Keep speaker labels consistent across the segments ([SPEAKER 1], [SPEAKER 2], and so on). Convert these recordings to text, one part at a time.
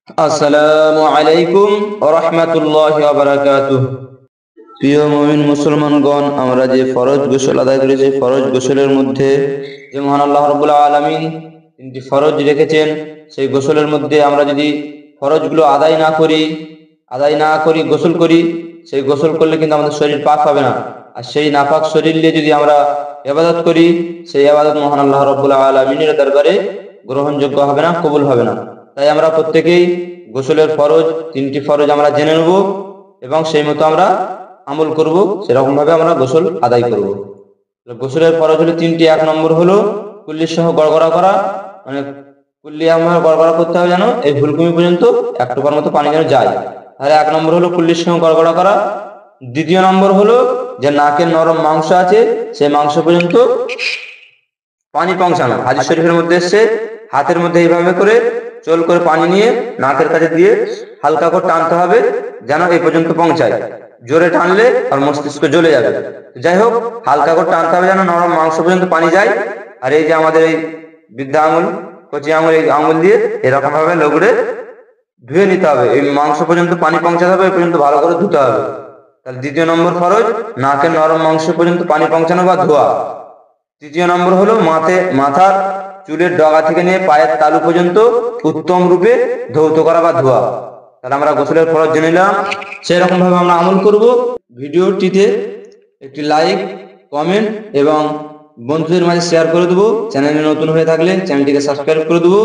[SPEAKER 1] আসসালামু আলাইকুম ওয়া রাহমাতুল্লাহি ওয়া বারাকাতুহু। প্রিয় মুমিন মুসলমানগণ, আমরা যে ফরজ গোসল আদায় করেছি, ফরজ গোসলের মধ্যে যে মহান আল্লাহ রাব্বুল আলামিন তিনটি ফরজ রেখেছেন, সেই গোসলের মধ্যে আমরা যদি ফরজগুলো আদায় না করি গোসল করি, সেই গোসল করলে কিন্তু আমাদের শরীর পাক হবে না। আর সেই নাপাক শরীর নিয়ে যদি আমরা ইবাদত করি, সেই ইবাদত মহান আল্লাহ রাব্বুল আলামিনের দরবারে গ্রহণযোগ্য হবে না, কবুল হবে না। তাই আমরা প্রত্যেকেই গোসলের ফরজ, তিনটি ফরজ আমরা জেনে নেব এবং সেই মতো আমরা আমল করব, সেরকম ভাবে আমরা গোসল আদায় করব। গোসলের ফরজ হলো তিনটি। এক নম্বর হলো কুল্লি সহ গড়গড়া করা, মানে কুল্লি আমরা গড়গড়া করতে হবে যেন এই ভুলকুমি পর্যন্ত এক টোপার মতো পানি যেন যায়। তাহলে এক নম্বর হলো কুল্লির সহ গড়গড়া করা। দ্বিতীয় নম্বর হলো যে নাকের নরম মাংস আছে, সেই মাংস পর্যন্ত পানি পৌঁছানো। হাদিস শরীফের মধ্যে এসছে, হাতের মধ্যে এইভাবে করে চোল করে পানি নিয়ে নাকের কাছে দিয়ে হালকা করে টানতে হবে যেন এই পর্যন্ত পৌঁছায়। জোরে টানলে আর মস্তিষ্ক জ্বলে যাবে। যাই হোক, হালকা করে টানতে হবে যেন নরম মাংস পর্যন্ত পানি যায়। আর এই যে আমাদের এই বৃদ্ধা আঙুল, কচি আঙুল, এই আঙুল দিয়ে এরকম ভাবে লগড়ে ধুয়ে নিতে হবে। এই মাংস পর্যন্ত পানি পৌঁছাতে হবে, এই পর্যন্ত ভালো করে ধুতে হবে। তাহলে দ্বিতীয় নম্বর ফরজ নাকের নরম মাংস পর্যন্ত পানি পৌঁছানো বা ধোয়া। তৃতীয় নম্বর হলো মাথার চুলের ডগা থেকে নিয়ে পায়ের তালু পর্যন্ত উত্তম রূপে ধৌত করা বা ধোয়া। তাহলে আমরা গোসলের ফরজ জেনে নিলাম, সেরকম ভাবে আমরা আমল করব। ভিডিওটিতে একটি লাইক, কমেন্ট এবং বন্ধুদের মাঝে শেয়ার করে দেবো। চ্যানেলে নতুন হয়ে থাকলে চ্যানেলটিকে সাবস্ক্রাইব করে দেবো।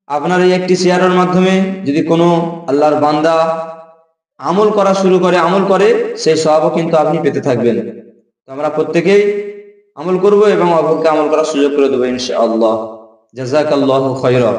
[SPEAKER 1] আপনার এই একটি শেয়ারের মাধ্যমে যদি কোনো আল্লাহর বান্দা আমল করা শুরু করে, আমল করে, সেই সওয়াবও কিন্তু আপনি পেতে থাকবেন। তো আমরা প্রত্যেকেই আমল করব এবং অপরকে আমল করার সুযোগ করে দেবো ইনশাআল্লাহ। জাযাকাল্লাহু খায়রা।